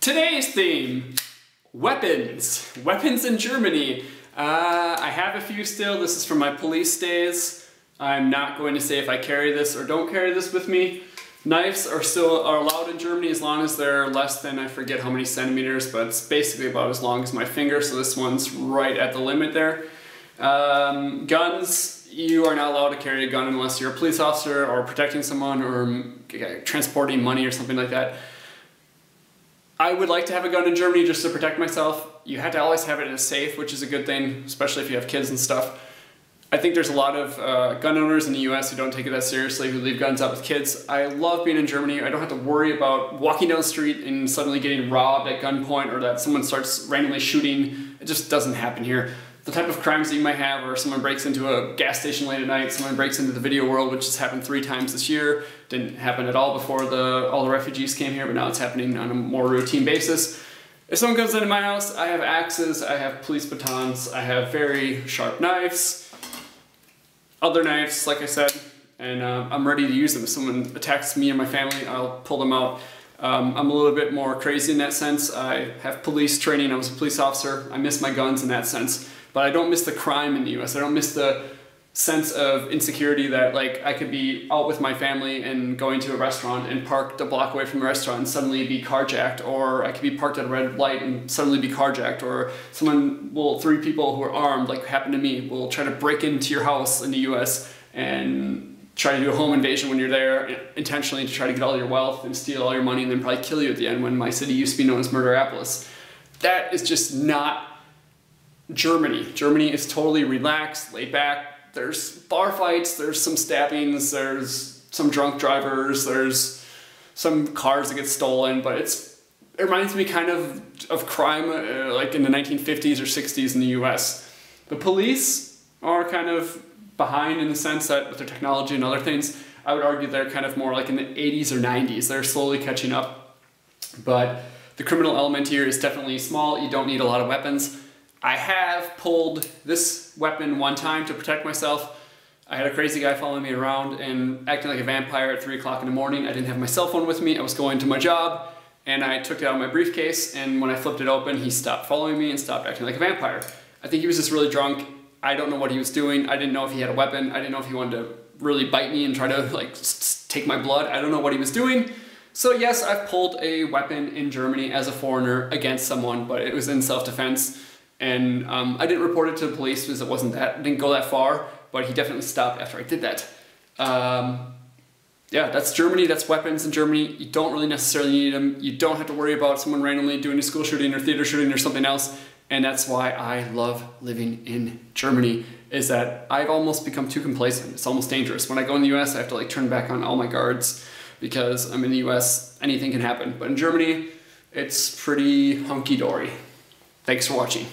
Today's theme, weapons. Weapons in Germany. I have a few still. This is from my police days. I'm not going to say if I carry this or don't carry this with me. Knives are allowed in Germany as long as they're less than, I forget how many centimeters, but it's basically about as long as my finger, so this one's right at the limit there. Guns, you are not allowed to carry a gun unless you're a police officer or protecting someone or transporting money or something like that. I would like to have a gun in Germany just to protect myself. You have to always have it in a safe, which is a good thing, especially if you have kids and stuff. I think there's a lot of gun owners in the US who don't take it that seriously, who leave guns out with kids. I love being in Germany. I don't have to worry about walking down the street and suddenly getting robbed at gunpoint or that someone starts randomly shooting. It just doesn't happen here. The type of crimes that you might have, or someone breaks into a gas station late at night, someone breaks into the video world, which has happened 3 times this year. Didn't happen at all before all the refugees came here, but now it's happening on a more routine basis. If someone comes into my house, I have axes, I have police batons, I have very sharp knives, other knives, like I said, and I'm ready to use them. If someone attacks me or my family, I'll pull them out. I'm a little bit more crazy in that sense. I have police training, I was a police officer. I miss my guns in that sense. But I don't miss the crime in the US. I don't miss the sense of insecurity that, like, I could be out with my family and going to a restaurant and parked a block away from the restaurant and suddenly be carjacked, or I could be parked at a red light and suddenly be carjacked, or 3 people who are armed, like happened to me, will try to break into your house in the US and try to do a home invasion when you're there intentionally to try to get all your wealth and steal all your money and then probably kill you at the end, when my city used to be known as Murderapolis. That is just not Germany. Germany is totally relaxed, laid back. There's bar fights, there's some stabbings, there's some drunk drivers, there's some cars that get stolen, but it reminds me kind of crime like in the 1950s or 60s in the US. The police are kind of behind in the sense that with their technology and other things, I would argue they're kind of more like in the 80s or 90s. They're slowly catching up, but the criminal element here is definitely small. You don't need a lot of weapons. I have pulled this weapon one time to protect myself. I had a crazy guy following me around and acting like a vampire at 3 o'clock in the morning. I didn't have my cell phone with me. I was going to my job and I took it out of my briefcase, and when I flipped it open, he stopped following me and stopped acting like a vampire. I think he was just really drunk. I don't know what he was doing. I didn't know if he had a weapon. I didn't know if he wanted to really bite me and try to like take my blood. I don't know what he was doing. So yes, I've pulled a weapon in Germany as a foreigner against someone, but it was in self-defense. And I didn't report it to the police because it didn't go that far, but he definitely stopped after I did that. Yeah, that's Germany, that's weapons in Germany. You don't really necessarily need them. You don't have to worry about someone randomly doing a school shooting or theater shooting or something else. And that's why I love living in Germany, is that I've almost become too complacent. It's almost dangerous. When I go in the US, I have to like turn back on all my guards because I'm in the US, anything can happen. But in Germany, it's pretty hunky-dory. Thanks for watching.